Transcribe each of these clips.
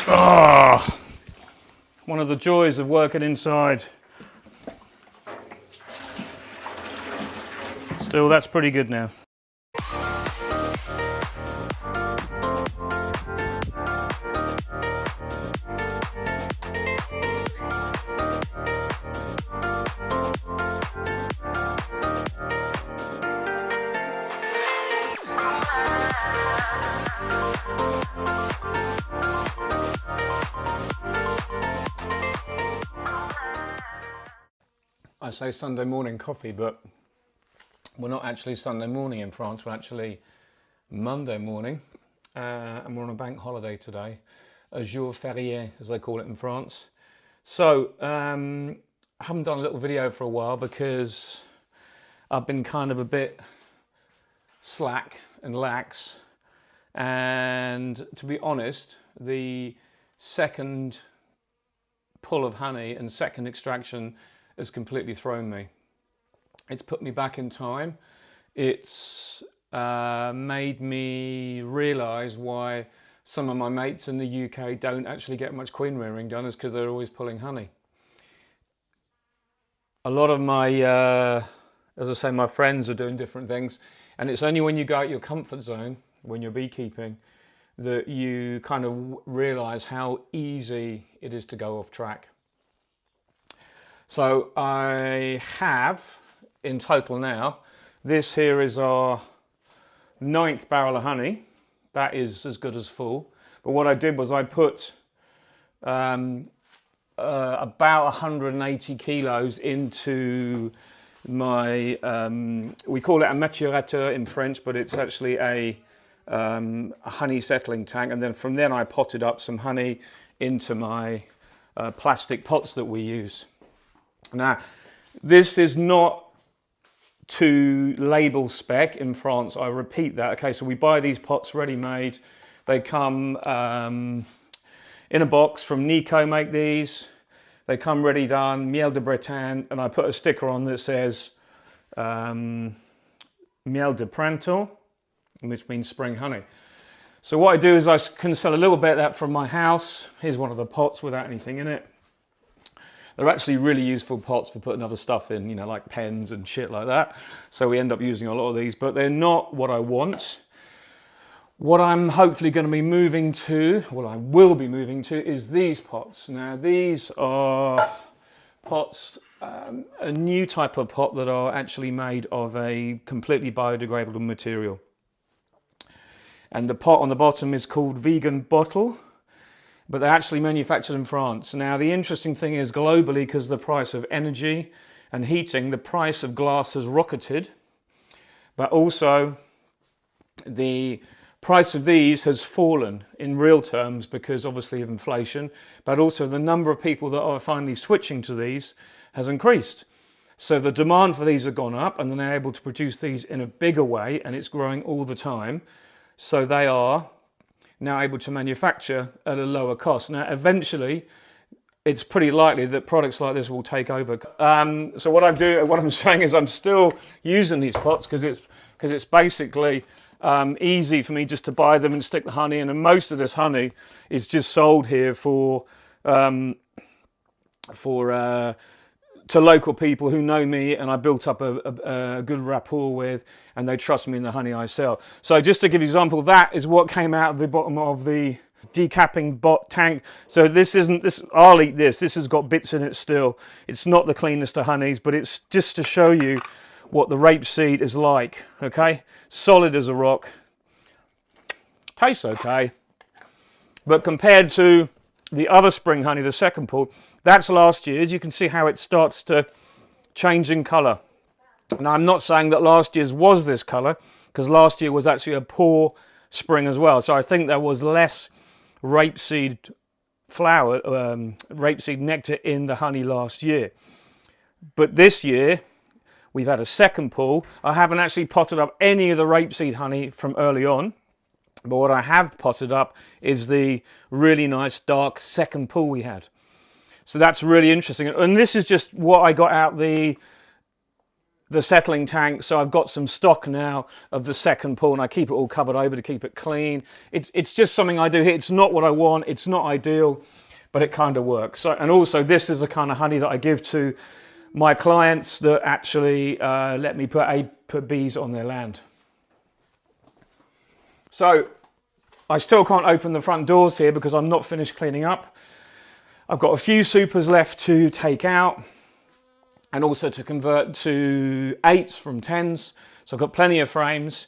Ah, one of the joys of working inside. Still, that's pretty good now. I say Sunday morning coffee, but we're not actually Sunday morning in France, we're actually Monday morning, and we're on a bank holiday today, a jour férié as they call it in France. So I haven't done a little video for a while because I've been kind of a bit slack and lax, and to be honest, the second pull of honey and second extraction has completely thrown me. It's put me back in time. It's made me realise why some of my mates in the UK don't actually get much queen rearing done, is because they're always pulling honey. A lot of my, as I say, my friends are doing different things, and it's only when you go out your comfort zone, when you're beekeeping, that you kind of realise how easy it is to go off track. So I have, in total now, this here is our 9th barrel of honey. That is as good as full. But what I did was I put about 180 kilos into my, we call it a maturateur in French, but it's actually a honey settling tank. And then from then I potted up some honey into my plastic pots that we use. Now, this is not to label spec in France, I repeat that. Okay, so we buy these pots ready-made. They come in a box from Nico, make these. They come ready done, miel de Bretagne, and I put a sticker on that says miel de printemps, which means spring honey. So what I do is I can sell a little bit of that from my house. Here's one of the pots without anything in it. They're actually really useful pots for putting other stuff in, you know, like pens and shit like that. So we end up using a lot of these, but they're not what I want. What I'm hopefully going to be moving to, what I will be moving to, is these pots. Now these are pots, a new type of pot that are actually made of a completely biodegradable material. And the pot on the bottom is called Vegan Bottle, but they're actually manufactured in France. Now the interesting thing is, globally, because of the price of energy and heating, the price of glass has rocketed, but also the price of these has fallen in real terms because obviously of inflation, but also the number of people that are finally switching to these has increased. So the demand for these have gone up, and then they're able to produce these in a bigger way, and it's growing all the time. So they are now able to manufacture at a lower cost. Now, eventually, it's pretty likely that products like this will take over. So what I'm saying is I'm still using these pots because it's basically easy for me just to buy them and stick the honey in. And most of this honey is just sold here to local people who know me and I built up a good rapport with, and they trust me in the honey I sell. So just to give you an example, that is what came out of the bottom of the decapping bot tank. So I'll eat this. This has got bits in it still. It's not the cleanest of honeys, but it's just to show you what the rapeseed is like, okay? Solid as a rock. Tastes okay. But compared to the other spring honey, the second pull, that's last year's. You can see how it starts to change in colour. Now, I'm not saying that last year's was this colour, because last year was actually a poor spring as well. So I think there was less rapeseed flower, rapeseed nectar in the honey last year. But this year, we've had a second pull. I haven't actually potted up any of the rapeseed honey from early on. But what I have potted up is the really nice dark second pull we had. So that's really interesting. And this is just what I got out the the settling tank, so I've got some stock now of the second pool, and I keep it all covered over to keep it clean. It's just something I do here. It's not what I want, it's not ideal, but it kind of works. So, and also this is the kind of honey that I give to my clients that actually let me put bees on their land. So I still can't open the front doors here because I'm not finished cleaning up. I've got a few supers left to take out, and also to convert to 8s from 10s. So I've got plenty of frames,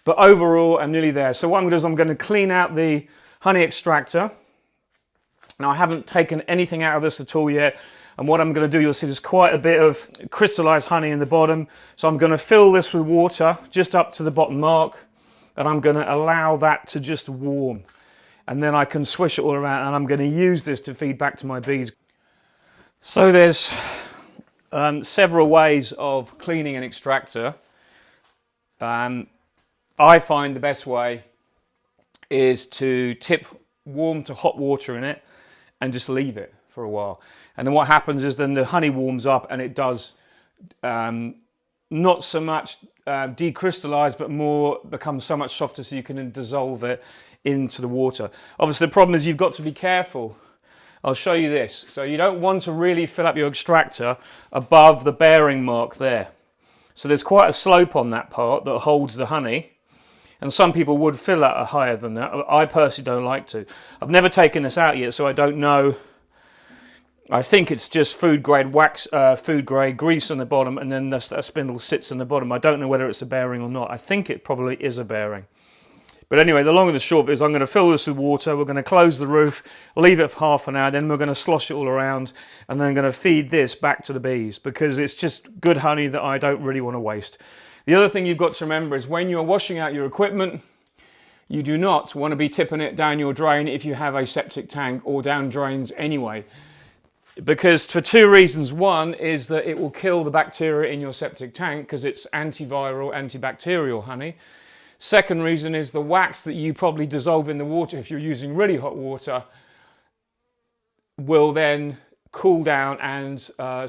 but overall I'm nearly there. So what I'm going to do is I'm going to clean out the honey extractor. Now I haven't taken anything out of this at all yet, and what I'm going to do, you'll see there's quite a bit of crystallized honey in the bottom. So I'm going to fill this with water just up to the bottom mark, and I'm going to allow that to just warm. And then I can swish it all around, and I'm going to use this to feed back to my bees. So there's several ways of cleaning an extractor. I find the best way is to tip warm to hot water in it and just leave it for a while. And then what happens is then the honey warms up, and it does not so much decrystallize, but more becomes so much softer, so you can dissolve it into the water. Obviously the problem is you've got to be careful. I'll show you this. So you don't want to really fill up your extractor above the bearing mark there. So there's quite a slope on that part that holds the honey, and some people would fill that higher than that. I personally don't like to. I've never taken this out yet, so I don't know. I think it's just food grade wax, food grade grease on the bottom, and then that spindle sits on the bottom. I don't know whether it's a bearing or not. I think it probably is a bearing. But anyway, the long and the short of it is I'm going to fill this with water, we're going to close the roof, leave it for half an hour, then we're going to slosh it all around, and then I'm going to feed this back to the bees, because it's just good honey that I don't really want to waste. The other thing you've got to remember is when you're washing out your equipment, you do not want to be tipping it down your drain if you have a septic tank, or down drains anyway. Because for two reasons. One is that it will kill the bacteria in your septic tank because it's antiviral, antibacterial honey. Second reason is the wax that you probably dissolve in the water if you're using really hot water will then cool down and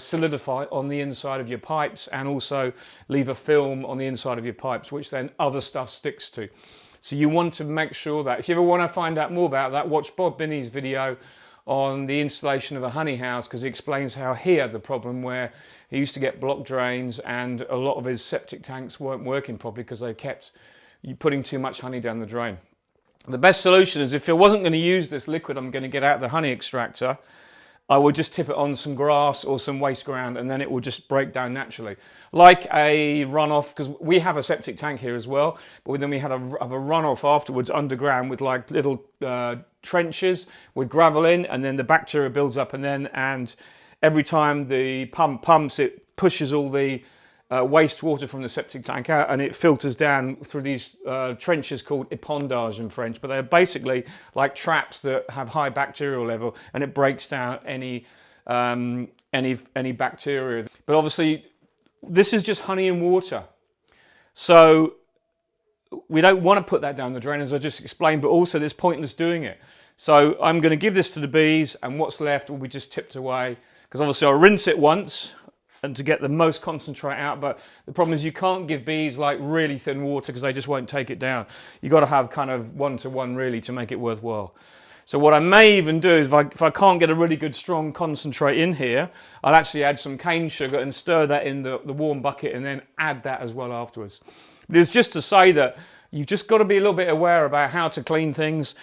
solidify on the inside of your pipes, and also leave a film on the inside of your pipes, which then other stuff sticks to. So you want to make sure that if you ever want to find out more about that, watch Bob Binney's video on the installation of a honey house, because he explains how he had the problem where he used to get blocked drains and a lot of his septic tanks weren't working properly because they kept putting too much honey down the drain. The best solution is, if I wasn't going to use this liquid I'm going to get out of the honey extractor, I would just tip it on some grass or some waste ground, and then it will just break down naturally. Like a runoff, because we have a septic tank here as well, but then we had a runoff afterwards underground with like little trenches with gravel in, and then the bacteria builds up, and every time the pump pumps, it pushes all the wastewater from the septic tank out, and it filters down through these trenches called épandage in French, but they're basically like traps that have high bacterial level, and it breaks down any bacteria. But obviously this is just honey and water, so we don't want to put that down the drain, as I just explained, but also there's pointless doing it. So I'm going to give this to the bees, and what's left will be just tipped away, because obviously I'll rinse it once and to get the most concentrate out, but the problem is you can't give bees like really thin water because they just won't take it down. You've got to have kind of 1-to-1 really to make it worthwhile. So what I may even do is, if I can't get a really good strong concentrate in here, I'll actually add some cane sugar and stir that in the warm bucket, and then add that as well afterwards. But it's just to say that you've just got to be a little bit aware about how to clean things,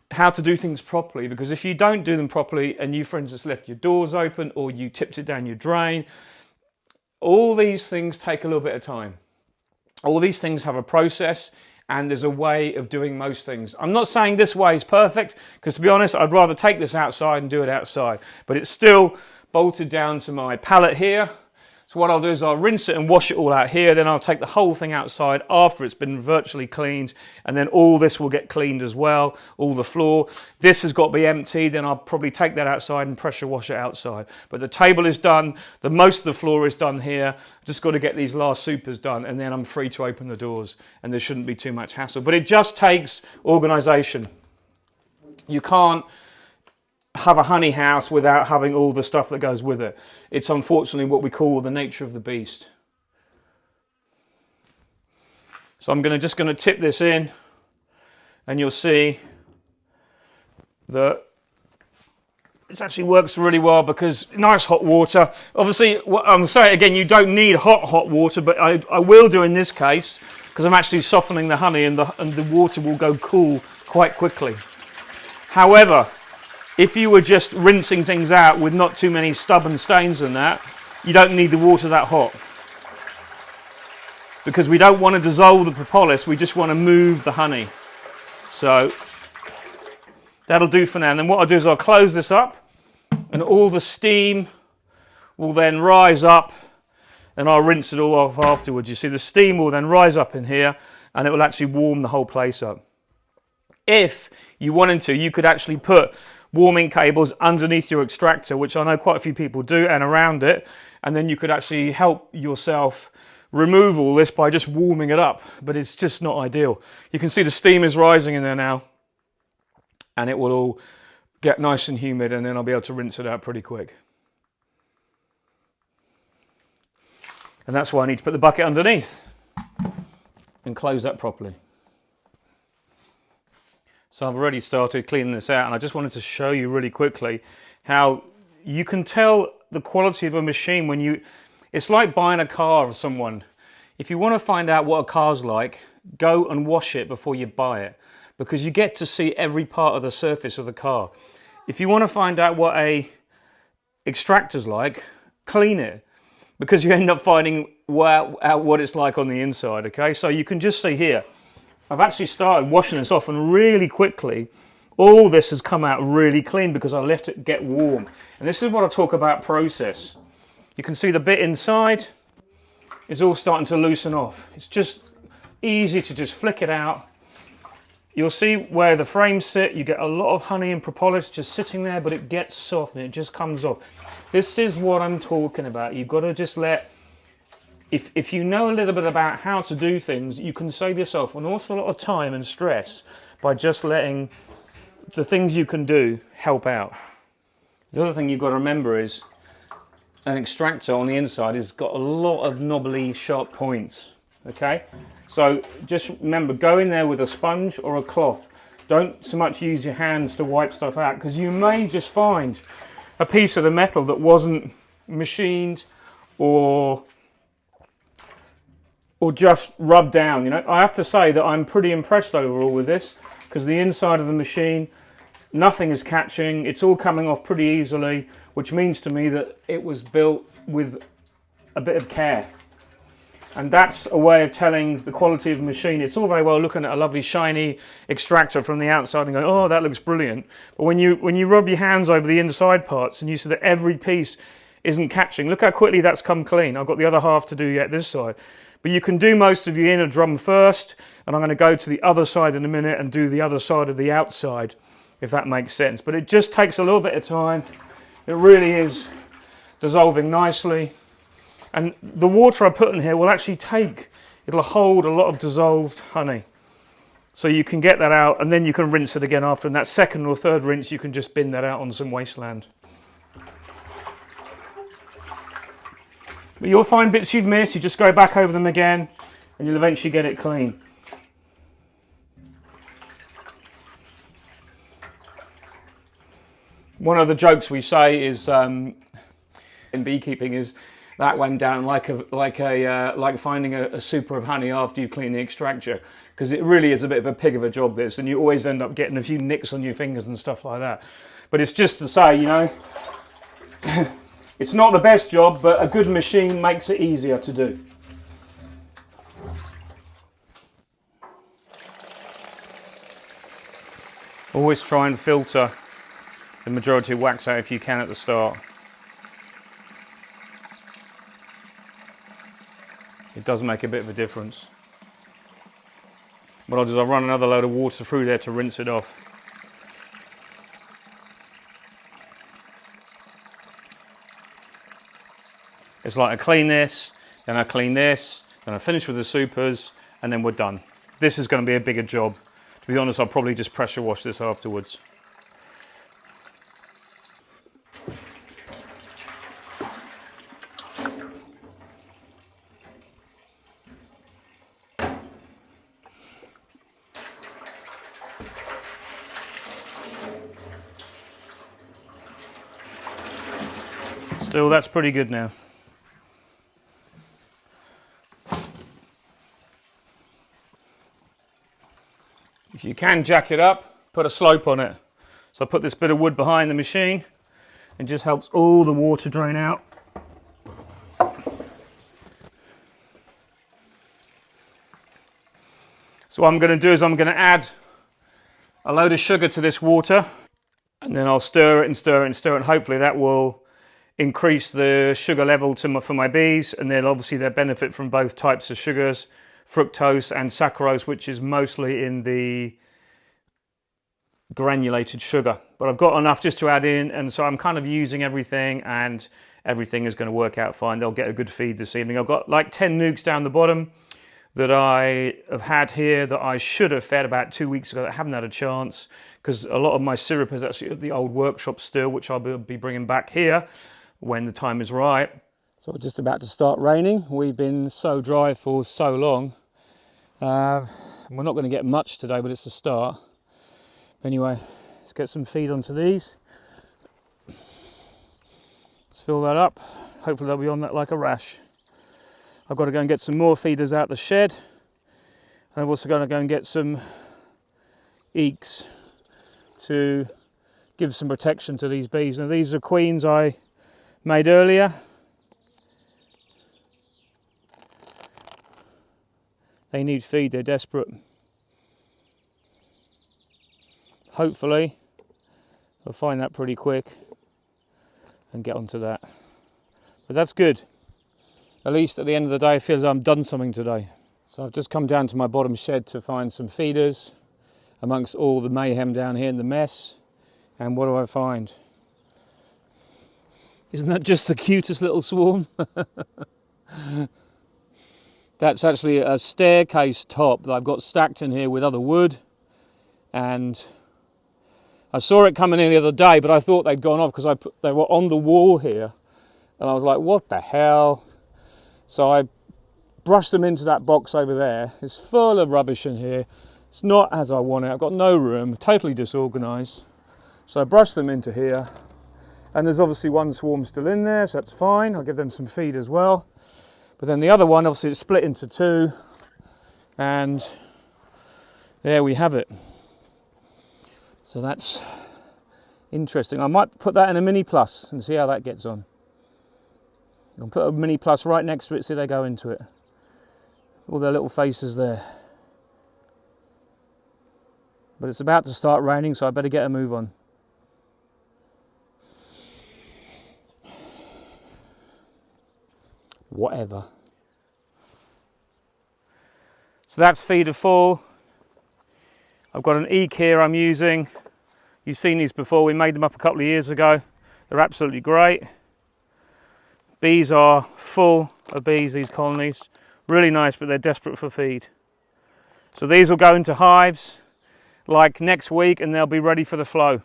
how to do things properly, because if you don't do them properly and you, for instance, left your doors open or you tipped it down your drain, all these things take a little bit of time. All these things have a process, and there's a way of doing most things. I'm not saying this way is perfect, because to be honest, I'd rather take this outside and do it outside, but it's still bolted down to my pallet here. So what I'll do is I'll rinse it and wash it all out here, then I'll take the whole thing outside after it's been virtually cleaned, and then all this will get cleaned as well, all the floor. This has got to be empty, then I'll probably take that outside and pressure wash it outside. But the table is done, most of the floor is done here, just got to get these last supers done, and then I'm free to open the doors, and there shouldn't be too much hassle. But it just takes organisation. You can't have a honey house without having all the stuff that goes with it. It's unfortunately what we call the nature of the beast. So I'm just going to tip this in, and you'll see that it actually works really well because nice hot water. Obviously, I'm saying again, you don't need hot water, but I will do in this case because I'm actually softening the honey, and the water will go cool quite quickly. However, if you were just rinsing things out with not too many stubborn stains in that, you don't need the water that hot. Because we don't want to dissolve the propolis, we just want to move the honey. So that'll do for now. And then what I'll do is I'll close this up, and all the steam will then rise up, and I'll rinse it all off afterwards. You see, the steam will then rise up in here, and it will actually warm the whole place up. If you wanted to, you could actually put warming cables underneath your extractor, which I know quite a few people do, and around it, and then you could actually help yourself remove all this by just warming it up, but it's just not ideal. You can see the steam is rising in there now, and it will all get nice and humid, and then I'll be able to rinse it out pretty quick. And that's why I need to put the bucket underneath and close that properly. So I've already started cleaning this out, and I just wanted to show you really quickly how you can tell the quality of a machine when you... It's like buying a car of someone. If you want to find out what a car's like, go and wash it before you buy it, because you get to see every part of the surface of the car. If you want to find out what a extractor's like, clean it, because you end up finding out what it's like on the inside, okay? So you can just see here, I've actually started washing this off, and really quickly, all this has come out really clean because I left it get warm. And this is what I talk about process. You can see the bit inside is all starting to loosen off. It's just easy to just flick it out. You'll see where the frames sit, you get a lot of honey and propolis just sitting there, but it gets soft and it just comes off. This is what I'm talking about. You've got to just let, if you know a little bit about how to do things, you can save yourself an awful lot of time and stress by just letting the things you can do help out. The other thing you've got to remember is an extractor on the inside has got a lot of knobbly sharp points, okay? So just remember, go in there with a sponge or a cloth. Don't so much use your hands to wipe stuff out, because you may just find a piece of the metal that wasn't machined or just rubbed down. You know, I have to say that I'm pretty impressed overall with this, because the inside of the machine, nothing is catching, it's all coming off pretty easily, which means to me that it was built with a bit of care. And that's a way of telling the quality of the machine. It's all very well looking at a lovely shiny extractor from the outside and going, oh, that looks brilliant. But when you rub your hands over the inside parts and you see that every piece isn't catching, look how quickly that's come clean. I've got the other half to do yet this side. But you can do most of your inner drum first, and I'm going to go to the other side in a minute and do the other side of the outside, if that makes sense. But it just takes a little bit of time. It really is dissolving nicely. And the water I put in here will actually it'll hold a lot of dissolved honey. So you can get that out, and then you can rinse it again after. And that second or third rinse, you can just bin that out on some wasteland. But you'll find bits you've missed, you just go back over them again, and you'll eventually get it clean. One of the jokes we say is in beekeeping is that went down like finding a super of honey after you clean the extractor, because it really is a bit of a pig of a job, this, and you always end up getting a few nicks on your fingers and stuff like that. But it's just to say, you know, it's not the best job, but a good machine makes it easier to do. Always try and filter the majority of wax out if you can at the start. It does make a bit of a difference. What I'll do is I'll run another load of water through there to rinse it off. It's like I clean this, then I clean this, then I finish with the supers, and then we're done. This is going to be a bigger job. To be honest, I'll probably just pressure wash this afterwards. Still, that's pretty good now. If you can jack it up, put a slope on it. So I put this bit of wood behind the machine. It just helps all the water drain out. So what I'm going to do is I'm going to add a load of sugar to this water, and then I'll stir it and stir it and stir it, and hopefully that will increase the sugar level for my bees, and then obviously they'll benefit from both types of sugars, fructose and saccharose, which is mostly in the granulated sugar. But I've got enough just to add in, and so I'm kind of using everything, and everything is going to work out fine. They'll get a good feed this evening. I've got like 10 nukes down the bottom that I have had here that I should have fed about 2 weeks ago that I haven't had a chance, because a lot of my syrup is actually at the old workshop still, which I'll be bringing back here when the time is right. So it's just about to start raining. We've been so dry for so long. We're not going to get much today, but it's a start. Anyway, let's get some feed onto these. Let's fill that up. Hopefully they'll be on that like a rash. I've got to go and get some more feeders out the shed. And I'm also going to go and get some eeks to give some protection to these bees. Now these are queens I made earlier. They need feed, they're desperate. Hopefully I'll find that pretty quick and get onto that. But that's good. At least at the end of the day, it feels I've done something today. So I've just come down to my bottom shed to find some feeders amongst all the mayhem down here and the mess. And what do I find? Isn't that just the cutest little swarm? That's actually a staircase top that I've got stacked in here with other wood. And I saw it coming in the other day, but I thought they'd gone off because they were on the wall here. And I was like, what the hell? So I brushed them into that box over there. It's full of rubbish in here. It's not as I want it. I've got no room, totally disorganized. So I brushed them into here. And there's obviously one swarm still in there, so that's fine. I'll give them some feed as well. But then the other one, obviously it's split into two. And there we have it. So that's interesting. I might put that in a mini plus and see how that gets on. I'll put a mini plus right next to it, see they go into it. All their little faces there. But it's about to start raining, so I better get a move on. Whatever. So that's feeder full. I've got an eek here I'm using. You've seen these before, we made them up a couple of years ago. They're absolutely great. Bees are full of bees, these colonies. Really nice, but they're desperate for feed. So these will go into hives like next week, and they'll be ready for the flow.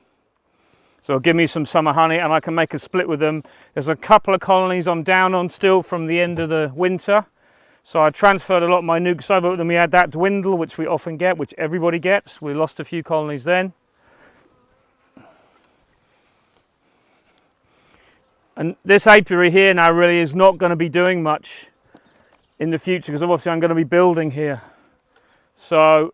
So it'll give me some summer honey, and I can make a split with them. There's a couple of colonies I'm down on still from the end of the winter. So I transferred a lot of my nukes over, but then we had that dwindle, which we often get, which everybody gets. We lost a few colonies then. And this apiary here now really is not going to be doing much in the future, because obviously I'm going to be building here. So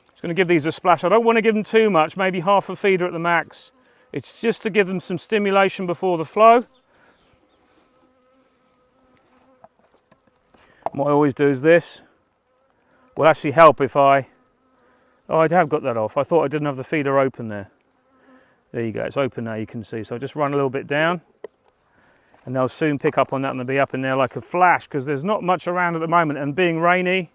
just going to give these a splash. I don't want to give them too much, maybe half a feeder at the max. It's just to give them some stimulation before the flow. What I always do is this. Will actually help if I... Oh, I have got that off. I thought I didn't have the feeder open there. There you go, it's open now, you can see. So I'll just run a little bit down, and they'll soon pick up on that, and they'll be up in there like a flash, because there's not much around at the moment, and being rainy,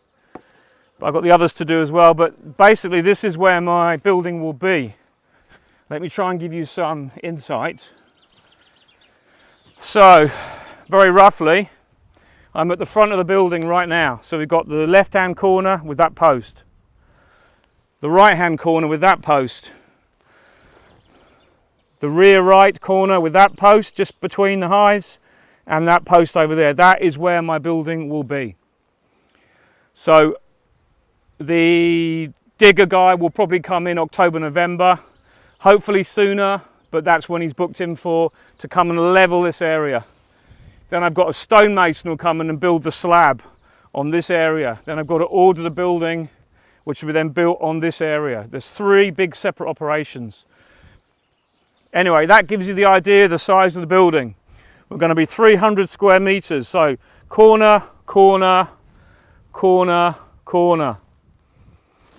but I've got the others to do as well. But basically this is where my building will be. Let me try and give you some insight. So, very roughly, I'm at the front of the building right now. So we've got the left-hand corner with that post, the right-hand corner with that post, the rear right corner with that post just between the hives, and that post over there. That is where my building will be. So The digger guy will probably come in October, November, hopefully sooner, but that's when he's booked in for, to come and level this area. Then I've got a stonemason who'll come in and build the slab on this area. Then I've got to order the building, which will be then built on this area. There's 3 big separate operations. Anyway, that gives you the idea of the size of the building. We're going to be 300 square meters. So corner, corner, corner, corner.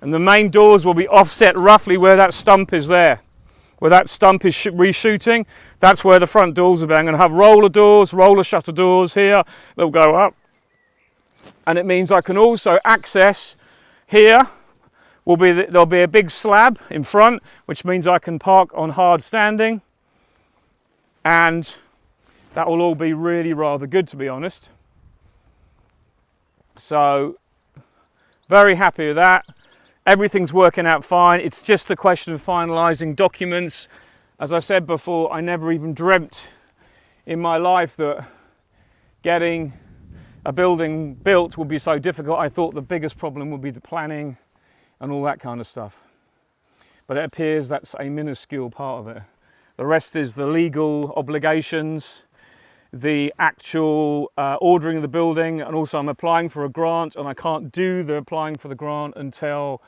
And the main doors will be offset roughly where that stump is there. Where that stump is reshooting, that's where the front doors will be. I'm going to have roller doors, roller shutter doors here. They'll go up. And it means I can also access here. There'll be a big slab in front, which means I can park on hard standing. And that will all be really rather good, to be honest. So, very happy with that. Everything's working out fine. It's just a question of finalising documents. As I said before, I never even dreamt in my life that getting a building built would be so difficult. I thought the biggest problem would be the planning and all that kind of stuff. But it appears that's a minuscule part of it. The rest is the legal obligations, the actual ordering of the building, and also I'm applying for a grant, and I can't do the applying for the grant until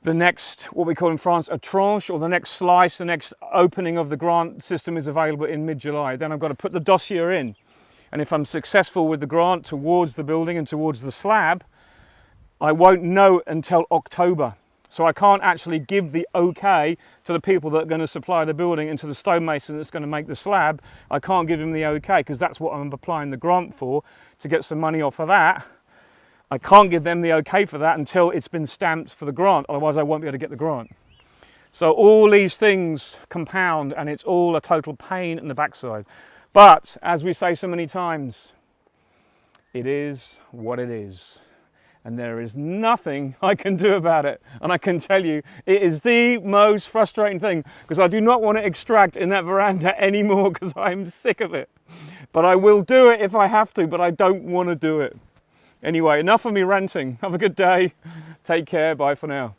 the next, what we call in France, a tranche, or the next slice, the next opening of the grant system is available in mid-July. Then I've got to put the dossier in. And if I'm successful with the grant towards the building and towards the slab, I won't know until October. So I can't actually give the okay to the people that are going to supply the building and to the stonemason that's going to make the slab. I can't give him the okay because that's what I'm applying the grant for, to get some money off of that. I can't give them the okay for that until it's been stamped for the grant, otherwise I won't be able to get the grant. So all these things compound and it's all a total pain in the backside. But as we say so many times, it is what it is. And there is nothing I can do about it. And I can tell you, it is the most frustrating thing, because I do not want to extract in that veranda anymore because I'm sick of it. But I will do it if I have to, but I don't want to do it. Anyway, enough of me ranting. Have a good day. Take care. Bye for now.